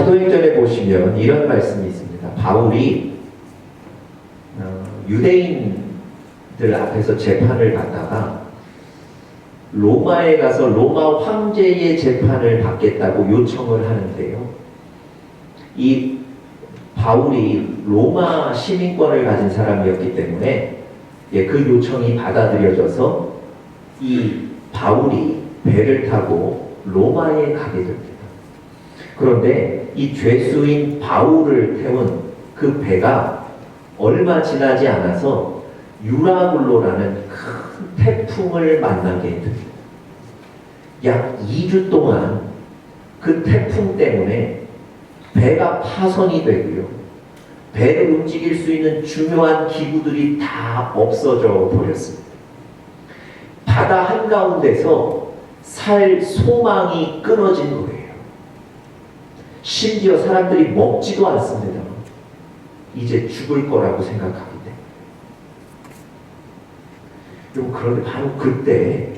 사도행전에 보시면 이런 말씀이 있습니다. 바울이 유대인들 앞에서 재판을 받다가 로마에 가서 로마 황제의 재판을 받겠다고 요청을 하는데요. 이 바울이 로마 시민권을 가진 사람이었기 때문에 그 요청이 받아들여져서 이 바울이 배를 타고 로마에 가게 됩니다. 그런데 이 죄수인 바울을 태운 그 배가 얼마 지나지 않아서 유라굴로라는 큰 태풍을 만나게 됩니다. 약 2주 동안 그 태풍 때문에 배가 파손이 되고요. 배를 움직일 수 있는 중요한 기구들이 다 없어져 버렸습니다. 바다 한가운데서 살 소망이 끊어진 거예요. 심지어 사람들이 먹지도 않습니다. 이제 죽을 거라고 생각하기 때문에. 그런데 바로 그때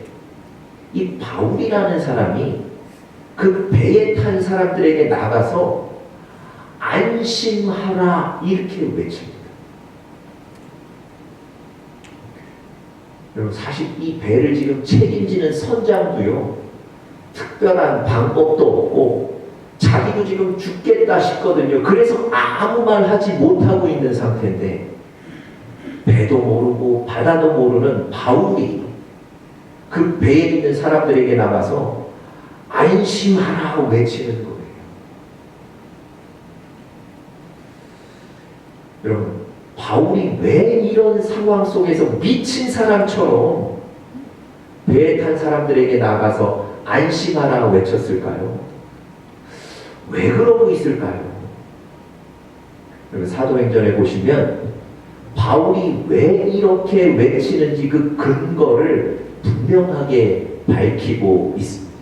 이 바울이라는 사람이 그 배에 탄 사람들에게 나가서 안심하라 이렇게 외칩니다. 여러분, 사실 이 배를 지금 책임지는 선장도요, 특별한 방법도 없고 자기도 지금 죽겠다 싶거든요. 그래서 아무 말 하지 못하고 있는 상태인데 배도 모르고 바다도 모르는 바울이 그 배에 있는 사람들에게 나가서 안심하라 외치는 거예요. 여러분, 바울이 왜 이런 상황 속에서 미친 사람처럼 배에 탄 사람들에게 나가서 안심하라 외쳤을까요? 왜 그러고 있을까요? 여러분, 사도행전에 보시면 바울이 왜 이렇게 외치는지 그 근거를 분명하게 밝히고 있습니다.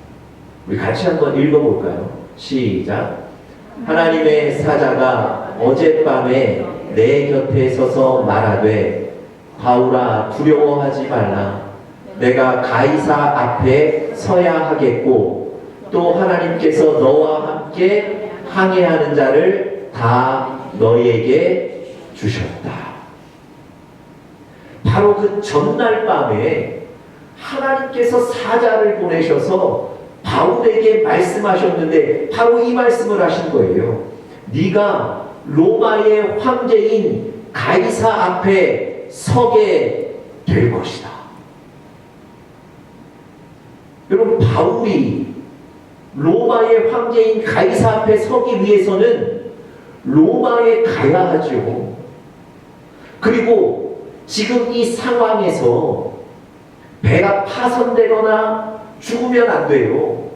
우리 같이 한번 읽어볼까요? 시작. 하나님의 사자가 어젯밤에 내 곁에 서서 말하되 바울아 두려워하지 말라. 내가 가이사 앞에 서야 하겠고 또 하나님께서 너와 함께 항해하는 자를 다 너희에게 주셨다. 바로 그 전날 밤에 하나님께서 사자를 보내셔서 바울에게 말씀하셨는데 바로 이 말씀을 하신 거예요. 네가 로마의 황제인 가이사 앞에 서게 될 것이다. 여러분, 바울이 로마의 황제인 가이사 앞에 서기 위해서는 로마에 가야 하죠. 그리고 지금 이 상황에서 배가 파손되거나 죽으면 안 돼요.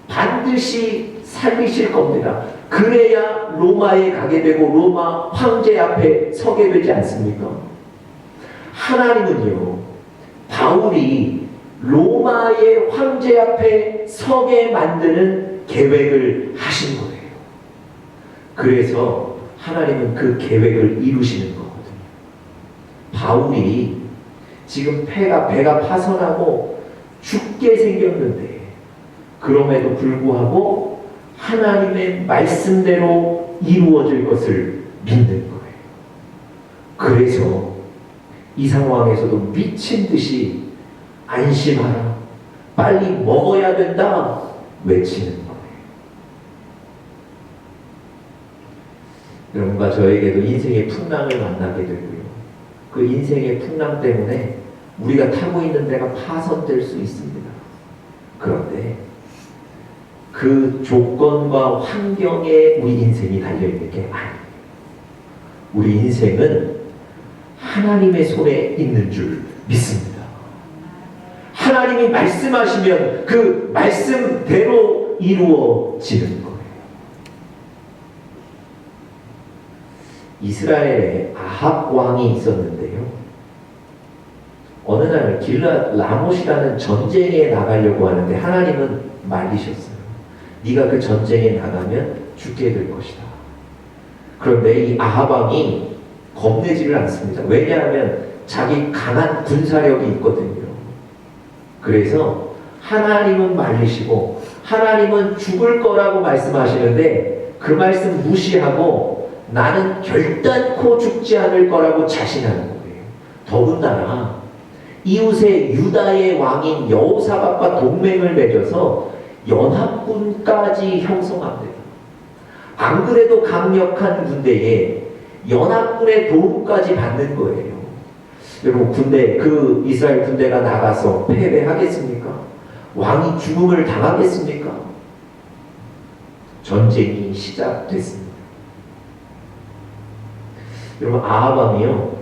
반드시 살리실 겁니다. 그래야 로마에 가게 되고 로마 황제 앞에 서게 되지 않습니까? 하나님은요, 바울이 로마의 황제 앞에 서게 만드는 계획을 하신 거예요. 그래서 하나님은 그 계획을 이루시는 거거든요. 바울이 지금 배가 파손하고 죽게 생겼는데 그럼에도 불구하고 하나님의 말씀대로 이루어질 것을 믿는 거예요. 그래서 이 상황에서도 미친 듯이 안심하라, 빨리 먹어야 된다 외치는 거예요. 여러분과 저에게도 인생의 풍랑을 만나게 되고요. 그 인생의 풍랑 때문에 우리가 타고 있는 데가 파손될 수 있습니다. 그런데 그 조건과 환경에 우리 인생이 달려있는 게 아니에요. 우리 인생은 하나님의 손에 있는 줄 믿습니다. 하나님이 말씀하시면 그 말씀대로 이루어지는 거예요. 이스라엘에 아합 왕이 있었는데요. 어느 날 길랏 라못이라는 전쟁에 나가려고 하는데 하나님은 말리셨어요. 네가 그 전쟁에 나가면 죽게 될 것이다. 그런데 이 아합 왕이 겁내지를 않습니다. 왜냐하면 자기 강한 군사력이 있거든요. 그래서 하나님은 말리시고 하나님은 죽을 거라고 말씀하시는데 그 말씀 무시하고 나는 결단코 죽지 않을 거라고 자신하는 거예요. 더군다나 이웃의 유다의 왕인 여호사밧과 동맹을 맺어서 연합군까지 형성합니다. 안 그래도 강력한 군대에 연합군의 도움까지 받는 거예요. 여러분, 그 이스라엘 군대가 나가서 패배하겠습니까? 왕이 죽음을 당하겠습니까? 전쟁이 시작됐습니다. 여러분, 아합 왕이요,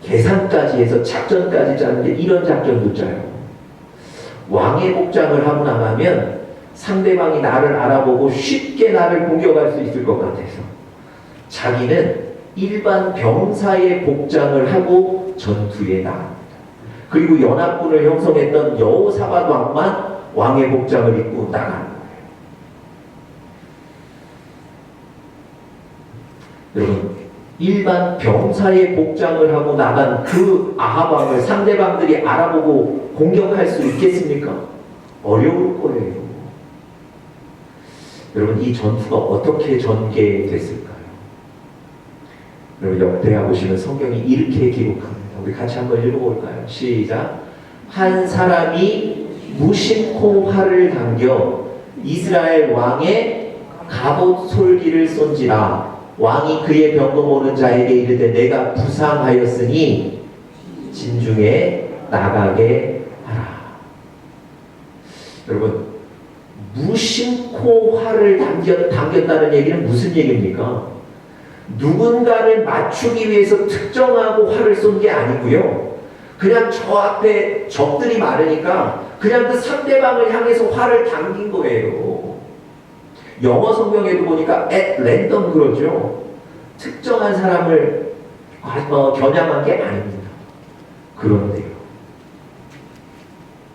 계산까지 해서 작전까지 짜는데 이런 작전도 짜요. 왕의 복장을 하고 나가면 상대방이 나를 알아보고 쉽게 나를 공격할 수 있을 것 같아서 자기는 일반 병사의 복장을 하고 전투에 나갑니다. 그리고 연합군을 형성했던 여호사밧 왕만 왕의 복장을 입고 나가는 거예요. 여러분, 일반 병사의 복장을 하고 나간 그 아합 왕을 상대방들이 알아보고 공격할 수 있겠습니까? 어려울 거예요. 여러분, 이 전투가 어떻게 전개됐을까요? 여러분, 역대하 보시면 성경이 이렇게 기록합니다. 우리 같이 한번 읽어볼까요? 시작. 한 사람이 무심코 활을 당겨 이스라엘 왕의 갑옷 솔기를 쏜지라. 왕이 그의 병거 모는 자에게 이르되 내가 부상하였으니 진중에 나가게 하라. 여러분, 무심코 활을 당겼다는 얘기는 무슨 얘기입니까? 누군가를 맞추기 위해서 특정하고 활을 쏜 게 아니고요. 그냥 저 앞에 적들이 많으니까 그냥 그 상대방을 향해서 활을 당긴 거예요. 영어 성경에도 보니까 at random 그러죠. 특정한 사람을 겨냥한 게 아닙니다. 그런데요,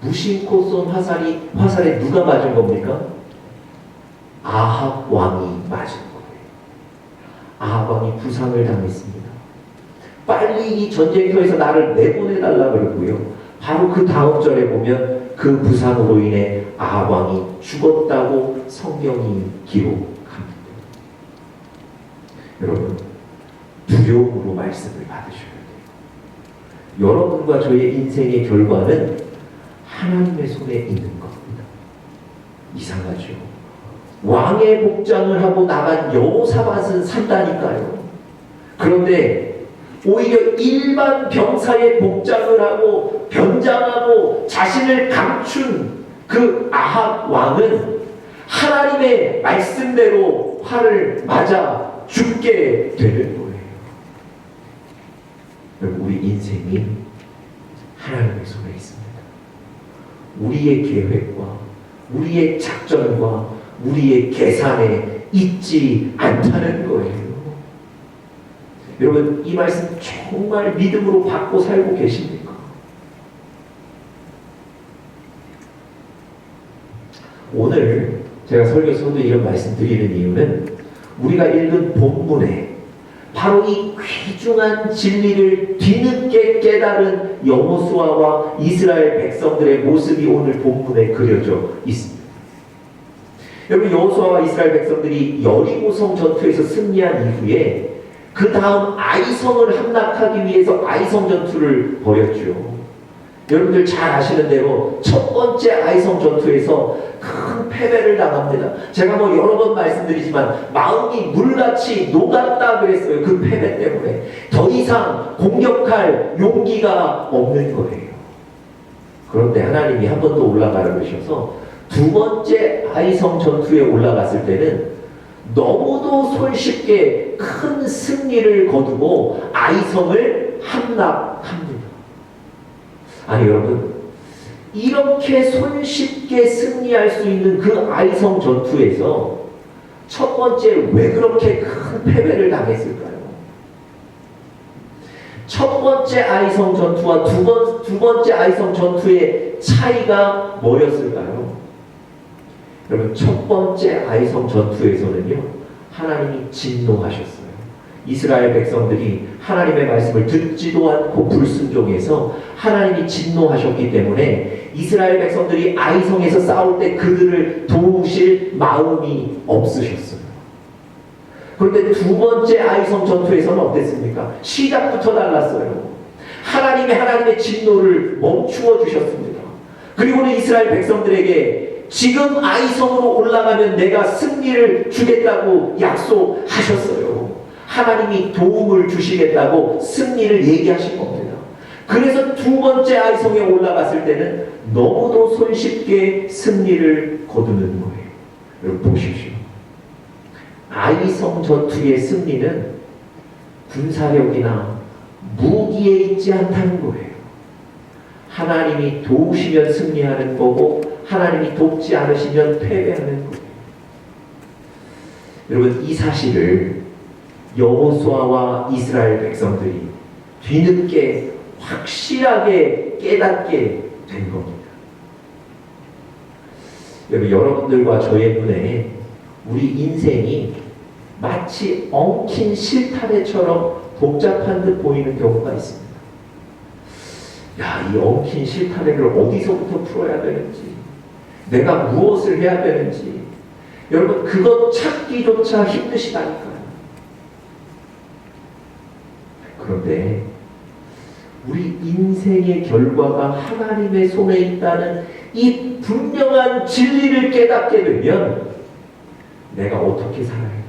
무심코 쏜 화살에 누가 맞은 겁니까? 아합 왕이 맞은 거예요. 아합 왕이 부상을 당했습니다. 빨리 이 전쟁터에서 나를 내보내달라 그러고요. 바로 그 다음 절에 보면 그 부상으로 인해 아합 왕이 죽었다고 성경이 기록합니다. 여러분, 두려움으로 말씀을 받으셔야 돼요. 여러분과 저의 인생의 결과는 하나님의 손에 있는 겁니다. 이상하죠? 왕의 복장을 하고 나간 여호사밧은 산다니까요. 그런데 오히려 일반 병사의 복장을 하고 변장하고 자신을 감춘 그 아합 왕은 하나님의 말씀대로 활을 맞아 죽게 되는 거예요. 우리 인생이 하나님의 손에 있습니다. 우리의 계획과 우리의 작전과 우리의 계산에 있지 않다는 거예요. 여러분, 이 말씀 정말 믿음으로 받고 살고 계십니까? 오늘 제가 설교에서도 이런 말씀 드리는 이유는 우리가 읽은 본문에 바로 이 귀중한 진리를 뒤늦게 깨달은 여호수아와 이스라엘 백성들의 모습이 오늘 본문에 그려져 있습니다. 여러분, 여호수아와 이스라엘 백성들이 여리고성 전투에서 승리한 이후에 그 다음 아이성을 함락하기 위해서 아이성 전투를 벌였죠. 여러분들 잘 아시는 대로 첫 번째 아이성 전투에서 큰 패배를 당합니다. 제가 여러 번 말씀드리지만 마음이 물같이 녹았다 그랬어요. 그 패배 때문에 더 이상 공격할 용기가 없는 거예요. 그런데 하나님이 한 번 더 올라가라 그러셔서 두 번째 아이성 전투에 올라갔을 때는 너무도 손쉽게 큰 승리를 거두고 아이성을 함락합니다. 아니 여러분, 이렇게 손쉽게 승리할 수 있는 그 아이성 전투에서 첫 번째 왜 그렇게 큰 패배를 당했을까요? 첫 번째 아이성 전투와 두 번째 아이성 전투의 차이가 뭐였을까요? 여러분, 첫 번째 아이성 전투에서는요, 하나님이 진노하셨어요. 이스라엘 백성들이 하나님의 말씀을 듣지도 않고 불순종해서 하나님이 진노하셨기 때문에 이스라엘 백성들이 아이성에서 싸울 때 그들을 도우실 마음이 없으셨어요. 그런데 두 번째 아이성 전투에서는 어땠습니까? 시작부터 달랐어요. 하나님의 진노를 멈추어 주셨습니다. 그리고는 이스라엘 백성들에게 지금 아이성으로 올라가면 내가 승리를 주겠다고 약속하셨어요. 하나님이 도움을 주시겠다고 승리를 얘기하신 겁니다. 그래서 두 번째 아이성에 올라갔을 때는 너무도 손쉽게 승리를 거두는 거예요. 여러분 보십시오. 아이성 전투의 승리는 군사력이나 무기에 있지 않다는 거예요. 하나님이 도우시면 승리하는 거고 하나님이 돕지 않으시면 패배하는 거예요. 여러분 이 사실을 여호수아와 이스라엘 백성들이 뒤늦게 확실하게 깨닫게 된 겁니다. 여러분들과 저의 눈에 우리 인생이 마치 엉킨 실타래처럼 복잡한 듯 보이는 경우가 있습니다. 야, 이 엉킨 실타래를 어디서부터 풀어야 되는지, 내가 무엇을 해야 되는지, 여러분 그것 찾기조차 힘드시다니까요. 그런데 우리 인생의 결과가 하나님의 손에 있다는 이 분명한 진리를 깨닫게 되면 내가 어떻게 살아야 되는지,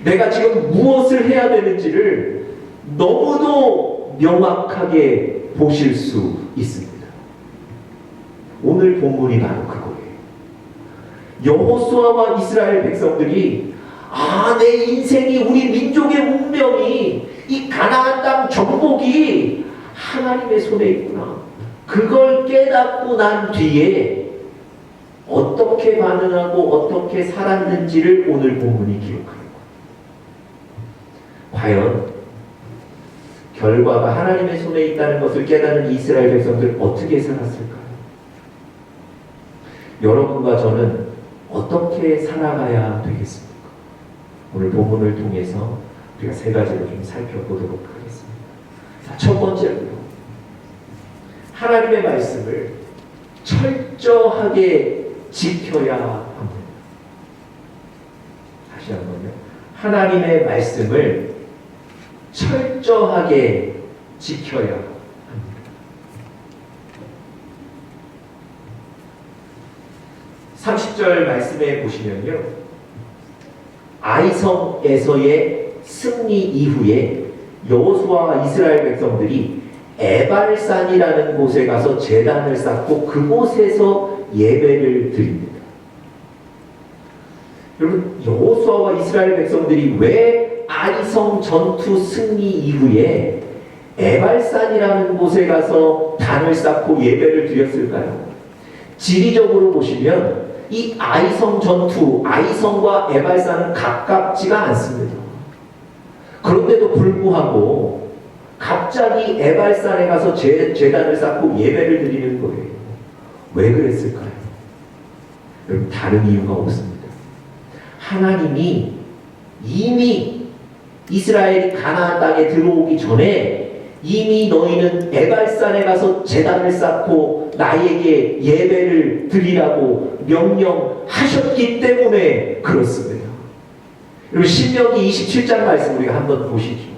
내가 지금 무엇을 해야 되는지를 너무도 명확하게 보실 수 있습니다. 오늘 본문이 바로 그거예요. 여호수아와 이스라엘 백성들이 내 인생이, 우리 민족의 운명이, 이 가나안 땅 정복이 하나님의 손에 있구나. 그걸 깨닫고 난 뒤에 어떻게 반응하고 어떻게 살았는지를 오늘 본문이 기록합니다. 과연 결과가 하나님의 손에 있다는 것을 깨닫는 이스라엘 백성들 어떻게 살았을까요? 여러분과 저는 어떻게 살아가야 되겠습니까? 오늘 본문을 통해서 우리가 세 가지로 좀 살펴보도록 하겠습니다. 자, 첫 번째로요. 하나님의 말씀을 철저하게 지켜야 합니다. 다시 한번요. 하나님의 말씀을 철저하게 지켜야 합니다. 30절 말씀에 보시면요. 아이성에서의 승리 이후에 여호수아와 이스라엘 백성들이 에발산이라는 곳에 가서 제단을 쌓고 그곳에서 예배를 드립니다. 여러분, 여호수아와 이스라엘 백성들이 왜 아이성 전투 승리 이후에 에발산이라는 곳에 가서 단을 쌓고 예배를 드렸을까요? 지리적으로 보시면 이 아이성 전투, 아이성과 에발산은 가깝지가 않습니다. 그런데도 불구하고 갑자기 에발산에 가서 제단을 쌓고 예배를 드리는 거예요. 왜 그랬을까요? 여러분, 다른 이유가 없습니다. 하나님이 이미 이스라엘이 가나안 땅에 들어오기 전에 이미 너희는 에발산에 가서 제단을 쌓고 나에게 예배를 드리라고 명령하셨기 때문에 그렇습니다. 그리고 신명기 27장 말씀 우리가 한번 보시죠.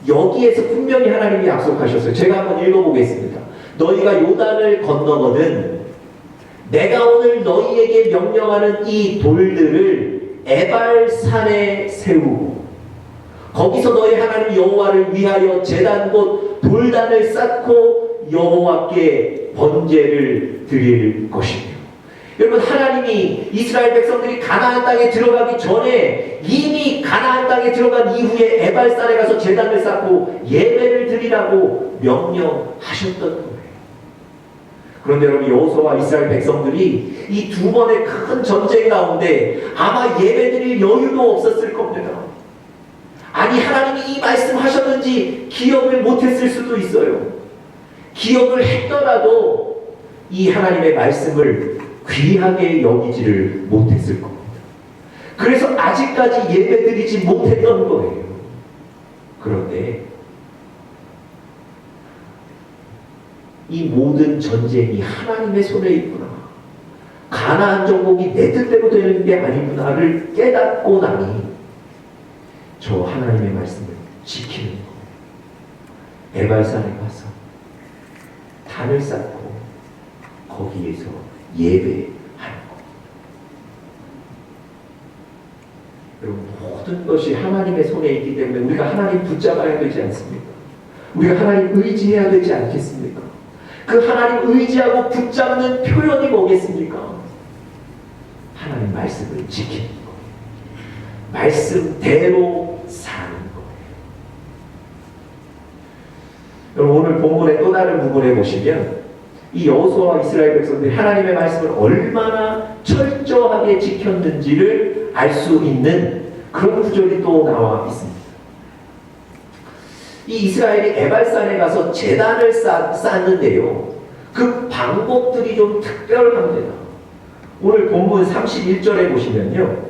여기에서 분명히 하나님이 약속하셨어요. 제가 한번 읽어보겠습니다. 너희가 요단을 건너거든 내가 오늘 너희에게 명령하는 이 돌들을 에발산에 세우고 거기서 너희 하나님 여호와를 위하여 제단 곧 돌단을 쌓고 여호와께 번제를 드릴 것이며. 여러분, 하나님이 이스라엘 백성들이 가나안 땅에 들어가기 전에 이미 가나안 땅에 들어간 이후에 에발산에 가서 제단을 쌓고 예배를 드리라고 명령하셨던 거예요. 그런데 여러분, 여호수아와 이스라엘 백성들이 이 두 번의 큰 전쟁 가운데 아마 예배드릴 여유도 없었을 겁니다. 아니, 하나님이 이 말씀하셨는지 기억을 못했을 수도 있어요. 기억을 했더라도 이 하나님의 말씀을 귀하게 여기지를 못했을 겁니다. 그래서 아직까지 예배드리지 못했던 거예요. 그런데 이 모든 전쟁이 하나님의 손에 있구나, 가나안 정복이 내 뜻대로 되는 게 아니구나를 깨닫고 나니 저 하나님의 말씀을 지키는 거예요. 에발산에 가서 단을 쌓고 거기에서 예배하는 거. 여러분, 모든 것이 하나님의 손에 있기 때문에 우리가 하나님 붙잡아야 되지 않습니까? 우리가 하나님 의지해야 되지 않겠습니까? 그 하나님 의지하고 붙잡는 표현이 뭐겠습니까? 하나님 말씀을 지키는 거예요. 말씀대로 사는 거예요. 여러분, 오늘 본문의 또 다른 부분에 보시면 이 여호수아와 이스라엘 백성들이 하나님의 말씀을 얼마나 철저하게 지켰는지를 알 수 있는 그런 구절이 또 나와 있습니다. 이 이스라엘이 에발산에 가서 제단을 쌓는데요. 그 방법들이 좀 특별합니다. 오늘 본문 31절에 보시면요.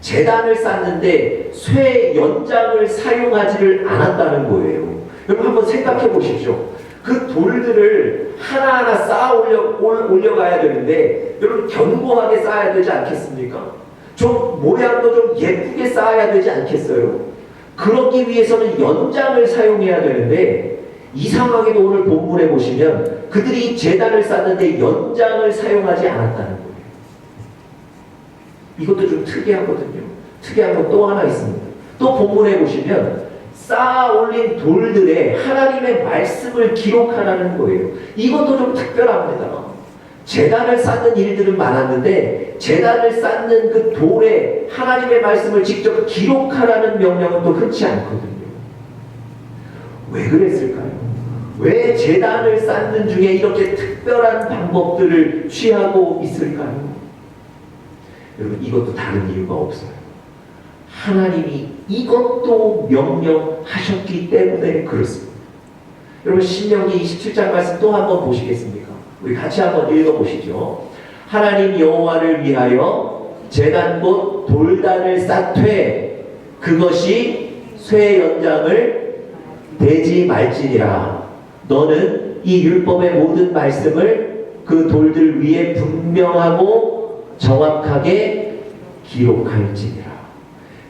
제단을 쌓는데 쇠 연장을 사용하지를 않았다는 거예요. 여러분 한번 생각해 보십시오. 그 돌들을 하나하나 쌓아 올려가야 되는데 여러분 견고하게 쌓아야 되지 않겠습니까? 좀 모양도 좀 예쁘게 쌓아야 되지 않겠어요? 그러기 위해서는 연장을 사용해야 되는데 이상하게도 오늘 본문에 보시면 그들이 제단을 쌓는데 연장을 사용하지 않았다는 거예요. 이것도 좀 특이하거든요. 특이한 건 또 하나 있습니다. 또 본문에 보시면 쌓아 올린 돌들에 하나님의 말씀을 기록하라는 거예요. 이것도 좀 특별합니다. 제단을 쌓는 일들은 많았는데 제단을 쌓는 그 돌에 하나님의 말씀을 직접 기록하라는 명령은 또 흔치 않거든요. 왜 그랬을까요? 왜 제단을 쌓는 중에 이렇게 특별한 방법들을 취하고 있을까요? 여러분, 이것도 다른 이유가 없어요. 하나님이 이것도 명령하셨기 때문에 그렇습니다. 여러분, 신명기 27장 말씀 또 한번 보시겠습니까? 우리 같이 한번 읽어보시죠. 하나님 여호와를 위하여 제단 곧 돌단을 쌓되 그것이 쇠 연장을 대지 말지니라. 너는 이 율법의 모든 말씀을 그 돌들 위에 분명하고 정확하게 기록할지니라.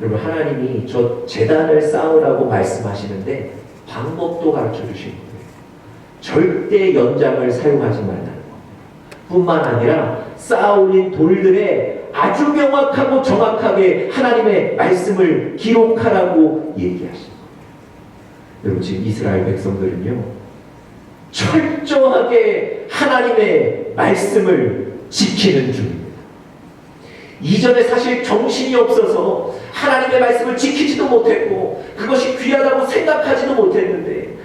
여러분, 하나님이 저 제단을 쌓으라고 말씀하시는데 방법도 가르쳐 주신 거예요. 절대 연장을 사용하지 말라는 것 뿐만 아니라 쌓아올린 돌들에 아주 명확하고 정확하게 하나님의 말씀을 기록하라고 얘기하신 거예요. 여러분, 지금 이스라엘 백성들은요 철저하게 하나님의 말씀을 지키는 중입니다. 이전에 사실 정신이 없어서 하나님의 말씀을 지키지도 못했고 그것이 귀하다고 생각하지도 못했는데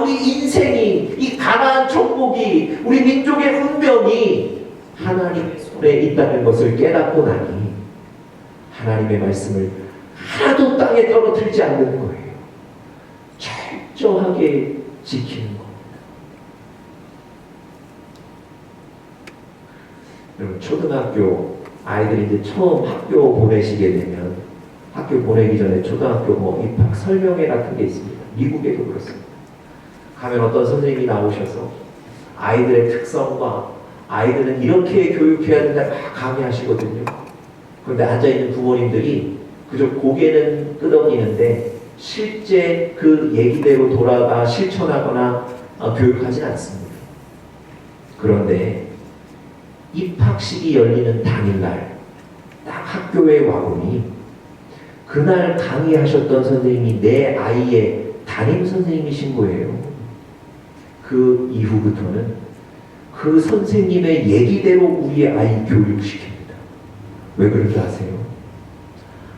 우리 인생이, 이 가나안 정복이, 우리 민족의 운명이 하나님의 손에 있다는 것을 깨닫고 나니 하나님의 말씀을 하나도 땅에 떨어뜨리지 않는 거예요. 철저하게 지키는 겁니다. 여러분, 초등학교 아이들이 이제 처음 학교 보내시게 되면 학교 보내기 전에 초등학교 입학 설명회 같은 게 있습니다. 미국에도 그렇습니다. 가면 어떤 선생님이 나오셔서 아이들의 특성과 아이들은 이렇게 교육해야 된다 막 강의하시거든요. 그런데 앉아있는 부모님들이 그저 고개는 끄덕이는데 실제 그 얘기대로 돌아가 실천하거나 교육하진 않습니다. 그런데 입학식이 열리는 당일날 딱 학교에 와보니 그날 강의하셨던 선생님이 내 아이의 담임 선생님이신 거예요. 그 이후부터는 그 선생님의 얘기대로 우리의 아이 교육시킵니다. 왜 그런지 아세요?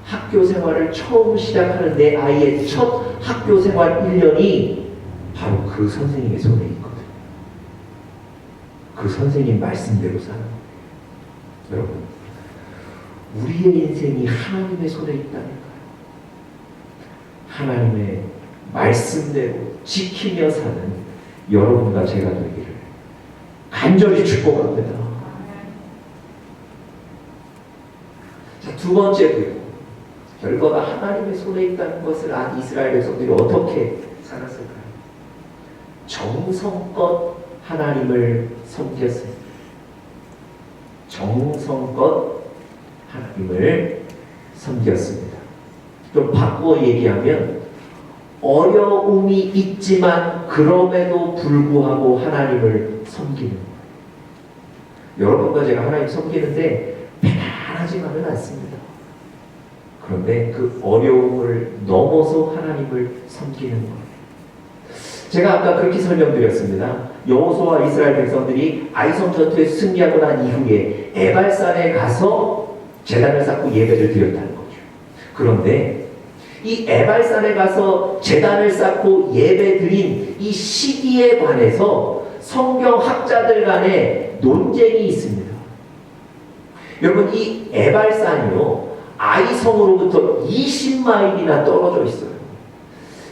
학교 생활을 처음 시작하는 내 아이의 첫 학교 생활 1년이 바로 그 선생님의 손에 있거든요. 그 선생님 말씀대로 사는 거예요. 여러분, 우리의 인생이 하나님의 손에 있다니까요. 하나님의 말씀대로 지키며 사는 여러분과 제가 되기를 간절히 축복합니다. 자, 두 번째고요. 결과가 하나님의 손에 있다는 것을 안 이스라엘 백성들이 어떻게 살았을까요? 정성껏 하나님을 섬겼습니다. 정성껏 하나님을 섬겼습니다. 좀 바꾸어 얘기하면 어려움이 있지만 그럼에도 불구하고 하나님을 섬기는 거예요. 여러분과 제가 하나님 섬기는데 편안하지만은 않습니다. 그런데 그 어려움을 넘어서 하나님을 섬기는 거예요. 제가 아까 그렇게 설명드렸습니다. 여호수아와 이스라엘 백성들이 아이성 전투에 승리하고 난 이후에 에발산에 가서 제단을 쌓고 예배를 드렸다는 거죠. 그런데 이 에발산에 가서 제단을 쌓고 예배 드린 이 시기에 관해서 성경학자들 간에 논쟁이 있습니다. 여러분, 이 에발산이요, 아이성으로부터 20마일이나 떨어져 있어요.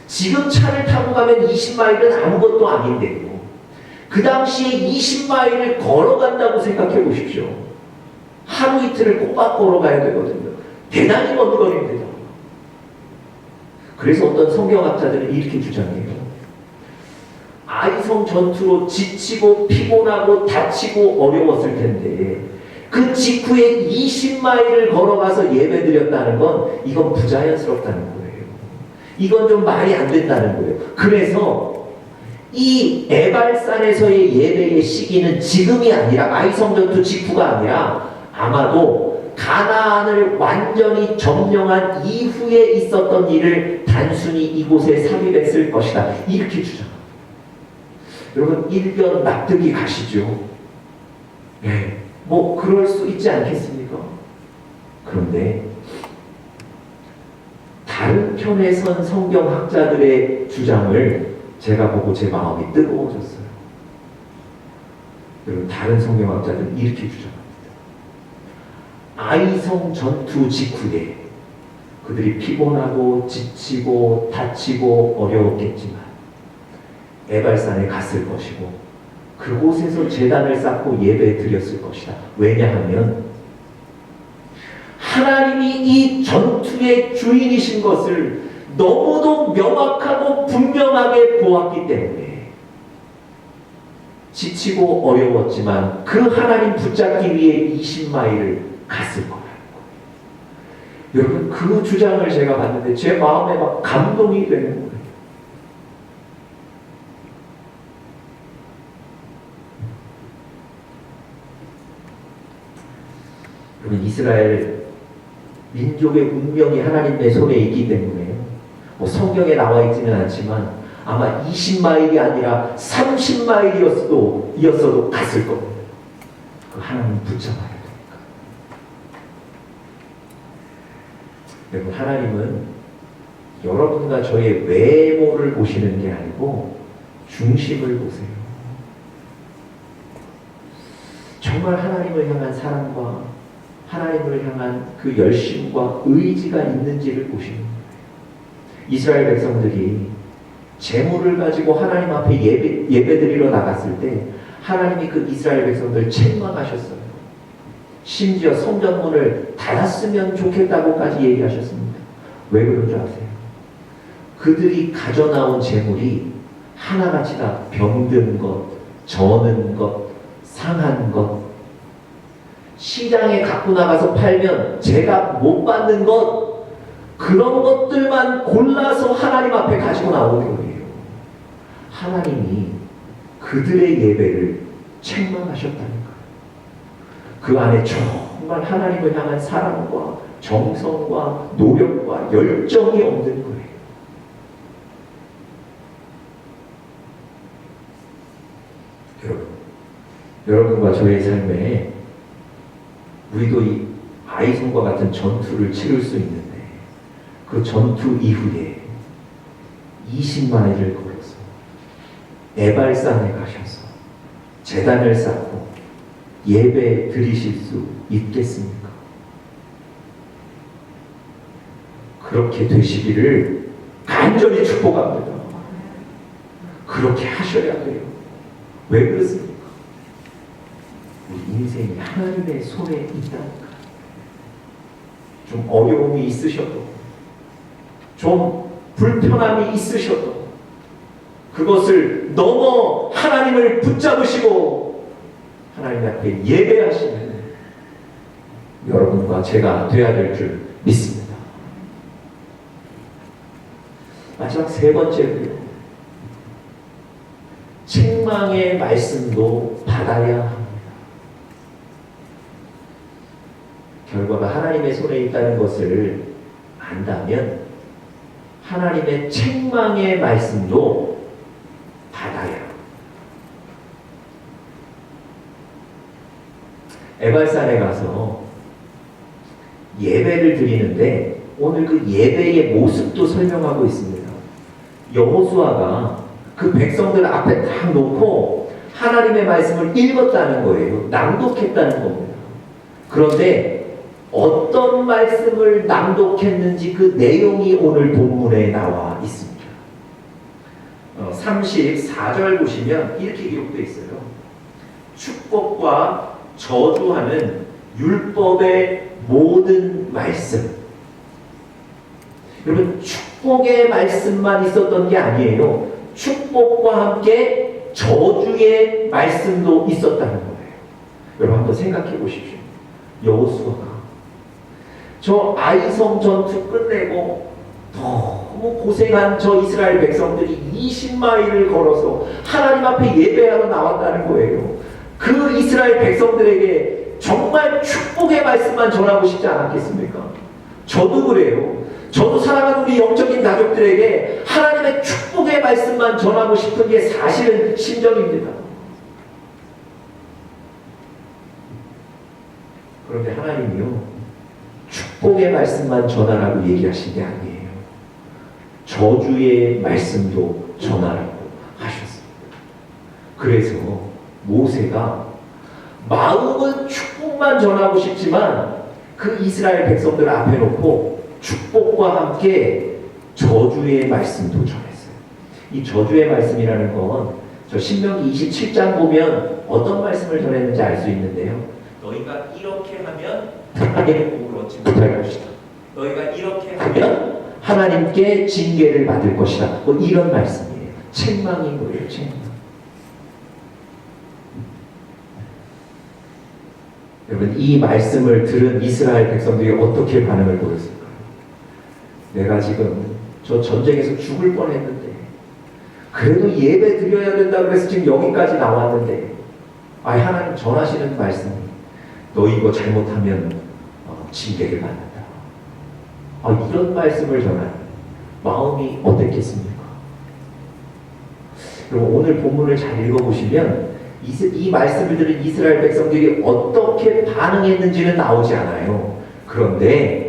지금 차를 타고 가면 20마일은 아무것도 아닌데요. 그 당시에 20마일을 걸어간다고 생각해 보십시오. 하루 이틀을 꼬박 걸어가야 되거든요. 대단히 먼 거리입니다. 그래서 어떤 성경학자들은 이렇게 주장해요. 아이성 전투로 지치고 피곤하고 다치고 어려웠을 텐데 그 직후에 20마일을 걸어가서 예배드렸다는 건 이건 부자연스럽다는 거예요. 이건 좀 말이 안 된다는 거예요. 그래서 이 에발산에서의 예배의 시기는 지금이 아니라 아이성 전투 직후가 아니라 아마도 가나안을 완전히 점령한 이후에 있었던 일을 단순히 이곳에 삽입했을 것이다. 이렇게 주장합니다. 여러분, 일견 납득이 가시죠? 네, 뭐 그럴 수 있지 않겠습니까? 그런데 다른 편에 선 성경학자들의 주장을 제가 보고 제 마음이 뜨거워졌어요. 여러분, 다른 성경학자들은 이렇게 주장합니다. 아이성 전투 직후에 그들이 피곤하고 지치고 다치고 어려웠겠지만 에발산에 갔을 것이고 그곳에서 제단을 쌓고 예배 드렸을 것이다. 왜냐하면 하나님이 이 전투의 주인이신 것을 너무도 명확하고 분명하게 보았기 때문에 지치고 어려웠지만 그 하나님 붙잡기 위해 20마일을 갔을 거라는 거예요. 여러분, 그 주장을 제가 봤는데 제 마음에 막 감동이 되는 거예요. 여러분, 이스라엘 민족의 운명이 하나님의 손에 있기 때문에 뭐 성경에 나와 있지는 않지만 아마 20마일이 아니라 30마일이었어도 갔을 겁니다. 그 하나님 붙잡아야 되니까. 여러분, 하나님은 여러분과 저의 외모를 보시는 게 아니고 중심을 보세요. 정말 하나님을 향한 사랑과 하나님을 향한 그 열심과 의지가 있는지를 보시는 거예요. 이스라엘 백성들이 재물을 가지고 하나님 앞에 예배드리러 나갔을 때 하나님이 그 이스라엘 백성들을 책망하셨어요. 심지어 성전문을 닫았으면 좋겠다고까지 얘기하셨습니다. 왜 그런 줄 아세요? 그들이 가져나온 재물이 하나같이 다 병든 것, 저는 것, 상한 것, 시장에 갖고 나가서 팔면 제가 못 받는 것, 그런 것들만 골라서 하나님 앞에 가지고 나오는 거예요. 하나님이 그들의 예배를 책망하셨다는 거예요. 그 안에 정말 하나님을 향한 사랑과 정성과 노력과 열정이 없는 거예요. 여러분과 저의 삶에 우리도 이 아이성과 같은 전투를 치를 수 있는데 그 전투 이후에 20마일을 걸어서 에발산에 가셔서 제단을 쌓고 예배 드리실 수 있겠습니까? 그렇게 되시기를 간절히 축복합니다. 그렇게 하셔야 돼요. 왜 그렇습니까? 우리 인생이 하나님의 손에 있다니까. 좀 어려움이 있으셔도, 좀 불편함이 있으셔도 그것을 넘어 하나님을 붙잡으시고 하나님 앞에 예배하시는 여러분과 제가 되어야 될 줄 믿습니다. 마지막 세 번째로요. 책망의 말씀도 받아야 합니다. 결과가 하나님의 손에 있다는 것을 안다면 하나님의 책망의 말씀도 받아야 합니다. 에발산에 가서 예배를 드리는데 오늘 그 예배의 모습도 설명하고 있습니다. 여호수아가 그 백성들 앞에 딱 놓고 하나님의 말씀을 읽었다는 거예요. 낭독했다는 겁니다. 그런데 어떤 말씀을 낭독했는지 그 내용이 오늘 본문에 나와 있습니다. 34절 보시면 이렇게 기록되어 있어요. 축복과 저주하는 율법의 모든 말씀. 여러분, 축복의 말씀만 있었던 게 아니에요. 축복과 함께 저주의 말씀도 있었다는 거예요. 여러분 한번 생각해 보십시오. 여호수아가 저 아이성 전투 끝내고 너무 고생한 저 이스라엘 백성들이 20마일을 걸어서 하나님 앞에 예배하러 나왔다는 거예요. 그 이스라엘 백성들에게 정말 축복의 말씀만 전하고 싶지 않았겠습니까? 저도 그래요. 저도 사랑하는 우리 영적인 가족들에게 하나님의 축복의 말씀만 전하고 싶은 게 사실은 심정입니다. 그런데 하나님이요, 축복의 말씀만 전하라고 얘기하신 게 아니에요. 저주의 말씀도 전하라고 하셨습니다. 그래서 모세가 마음은 축복만 전하고 싶지만 그 이스라엘 백성들 앞에 놓고 축복과 함께 저주의 말씀도 전했어요. 이 저주의 말씀이라는 건 저 신명기 27장 보면 어떤 말씀을 전했는지 알 수 있는데요. 너희가 이렇게 하면 하나님의 복을 얻지 못할 것이다. 너희가 이렇게 하면 하나님께 징계를 받을 것이다. 뭐 이런 말씀이에요. 책망인 거예요. 책망. 여러분, 이 말씀을 들은 이스라엘 백성들이 어떻게 반응을 보였을까요? 내가 지금 저 전쟁에서 죽을 뻔했는데 그래도 예배 드려야 된다고 해서 지금 여기까지 나왔는데 하나님 전하시는 말씀이 너 이거 잘못하면 징계를 받는다. 이런 말씀을 전하는 마음이 어땠겠습니까? 여러분, 오늘 본문을 잘 읽어보시면 이 말씀을 들은 이스라엘 백성들이 어떻게 반응했는지는 나오지 않아요. 그런데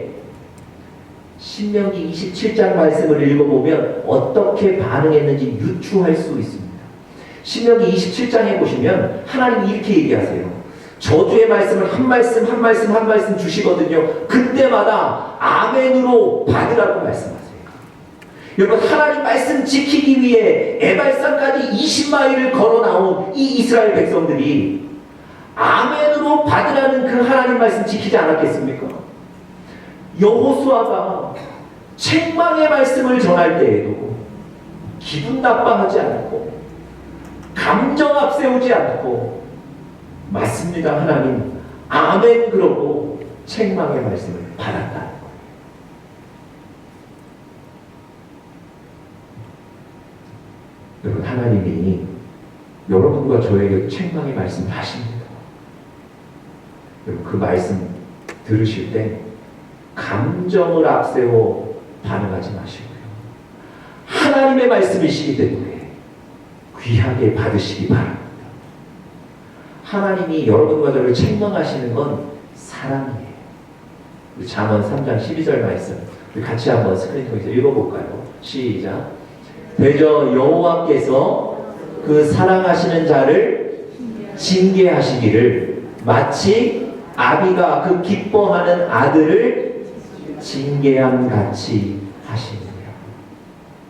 신명기 27장 말씀을 읽어보면 어떻게 반응했는지 유추할 수 있습니다. 신명기 27장에 보시면 하나님이 이렇게 얘기하세요. 저주의 말씀을 한 말씀 주시거든요. 그때마다 아멘으로 받으라고 말씀하세요. 여러분, 하나님 말씀 지키기 위해 에발산까지 20마일을 걸어 나온 이 이스라엘 백성들이 아멘으로 받으라는 그 하나님 말씀 지키지 않았겠습니까? 여호수아가 책망의 말씀을 전할 때에도 기분 나빠하지 않고 감정 앞세우지 않고 맞습니다 하나님 아멘 그러고 책망의 말씀을 받았다는 거예요. 여러분, 하나님이 여러분과 저에게 책망의 말씀 하십니다. 여러분, 그 말씀 들으실 때 감정을 앞세워 반응하지 마시고요. 하나님의 말씀이시기 때문에 귀하게 받으시기 바랍니다. 하나님이 여러분과 저를 책망하시는 건 사랑이에요. 우리 잠언 3장 12절 말씀 우리 같이 한번 스크린 통해서 읽어볼까요? 시작. 대저 여호와께서 그 사랑하시는 자를 징계하시기를 마치 아비가 그 기뻐하는 아들을 징계함 같이 하시느냐.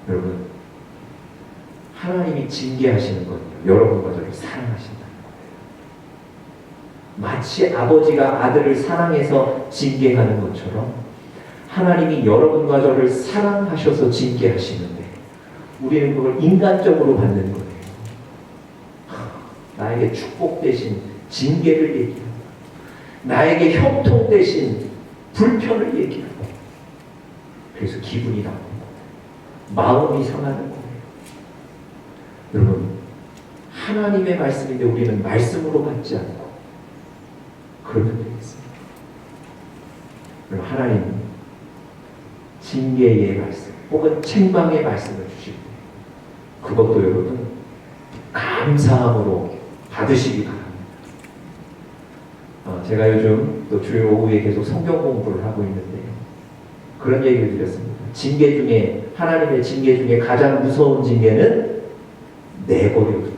여러분, 하나님이 징계하시는 건요, 여러분과 저를 사랑하신다는 거예요. 마치 아버지가 아들을 사랑해서 징계하는 것처럼 하나님이 여러분과 저를 사랑하셔서 징계하시는데 우리는 그걸 인간적으로 받는 거예요. 나에게 축복 대신 징계를 얘기합니다. 나에게 형통 대신 불편을 얘기합니다. 그래서 기분이 나쁩니다. 마음이 상하는 거예요. 여러분, 하나님의 말씀인데 우리는 말씀으로 받지 않고 그러면 되겠습니다. 그럼 하나님 징계의 말씀 혹은 책망의 말씀을 주실 때 그것도 여러분 감사함으로 받으시기 바랍니다. 제가 요즘 또 주일 오후에 계속 성경 공부를 하고 있는데요. 그런 얘기를 드렸습니다. 징계 중에 하나님의 징계 중에 가장 무서운 징계는 내버려 두는 거예요.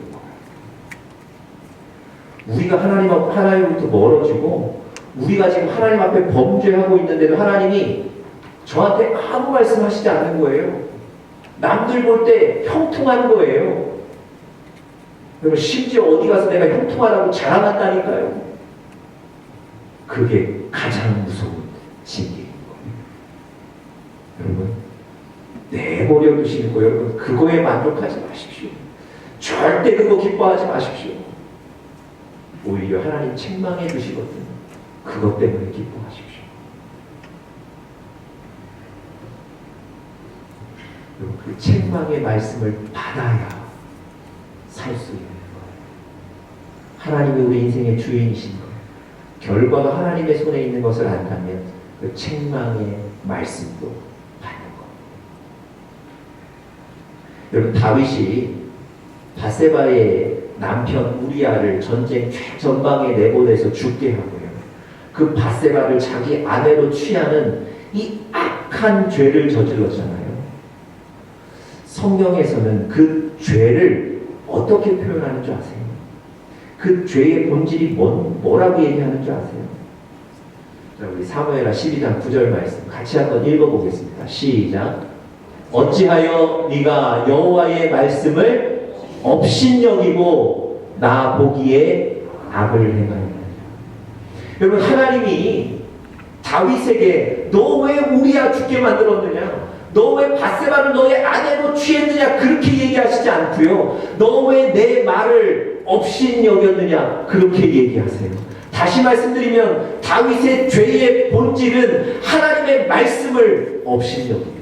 우리가 하나님으로부터 멀어지고 우리가 지금 하나님 앞에 범죄하고 있는데도 하나님이 저한테 아무 말씀하시지 않는 거예요. 남들 볼 때 형통한 거예요. 여러분, 심지어 어디 가서 내가 형통하다고 자랑한다니까요. 그게 가장 무서운 징계인 거예요. 여러분, 내버려 두시는 거 여러분 그거에 만족하지 마십시오. 절대 그거 기뻐하지 마십시오. 오히려 하나님 책망해 주시거든요. 그것 때문에 기뻐하십시오. 여러분, 그 책망의 말씀을 받아야 살 수 있는 거예요. 하나님이 우리 인생의 주인이신 거예요. 결과가 하나님의 손에 있는 것을 안다면 그 책망의 말씀도 받는 거예요. 여러분, 다윗이 바세바의 남편 우리아를 전쟁 최전방에 내보내서 죽게 하고요. 그 바세바를 자기 아내로 취하는 이 악한 죄를 저질렀잖아요. 성경에서는 그 죄를 어떻게 표현하는 줄 아세요? 그 죄의 본질이 뭐라고 얘기하는 줄 아세요? 자, 우리 사무엘하 12장 9절 말씀 같이 한번 읽어보겠습니다. 시작. 어찌하여 네가 여호와의 말씀을 업신여기고 나 보기에 악을 행하느냐. 여러분, 하나님이 다윗에게 너 왜 우리아 죽게 만들었느냐, 너 왜 바세바를 너의 아내로 취했느냐 그렇게 얘기하시지 않고요. 너 왜 내 말을 업신여겼느냐 그렇게 얘기하세요. 다시 말씀드리면 다윗의 죄의 본질은 하나님의 말씀을 업신여기는 거예요.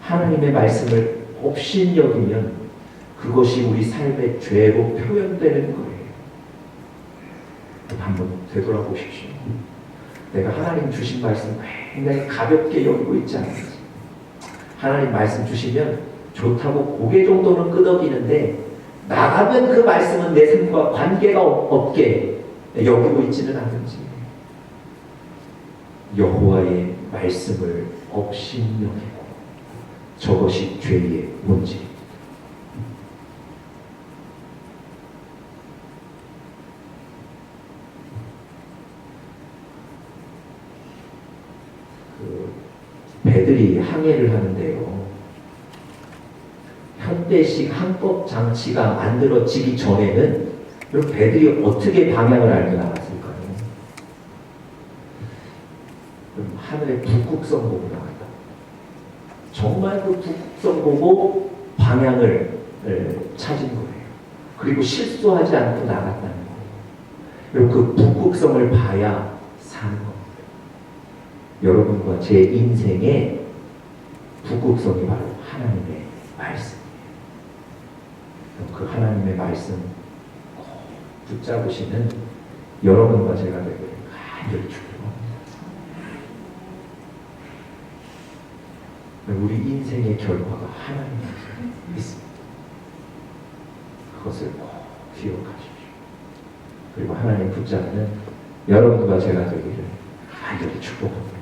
하나님의 말씀을 업신여기면 그것이 우리 삶의 죄로 표현되는 거예요. 한번 되돌아보십시오. 내가 하나님 주신 말씀 굉장히 가볍게 여기고 있지 않는지. 하나님 말씀 주시면 좋다고 고개 정도는 끄덕이는데 나가면 그 말씀은 내 삶과 관계가 없게 여기고 있지는 않는지. 여호와의 말씀을 업신여기고 저것이 죄의 본질입니다. 배들이 항해를 하는데요. 현대식 항법 장치가 만들어지기 전에는 배들이 어떻게 방향을 알고 나갔을까요? 하늘에 북극성 보고 나갔다. 정말 그 북극성 보고 방향을 찾은 거예요. 그리고 실수하지 않고 나갔다는 거예요. 그리고 그 북극성을 봐야 사는 겁니다. 여러분과 제 인생의 북극성이 바로 하나님의 말씀이에요. 그 하나님의 말씀 꼭 붙잡으시는 여러분과 제가 되기를 간절히 축복합니다. 우리 인생의 결과가 하나님의 말씀에 있습니다. 그것을 꼭 기억하십시오. 그리고 하나님 붙잡는 여러분과 제가 되기를 간절히 축복합니다.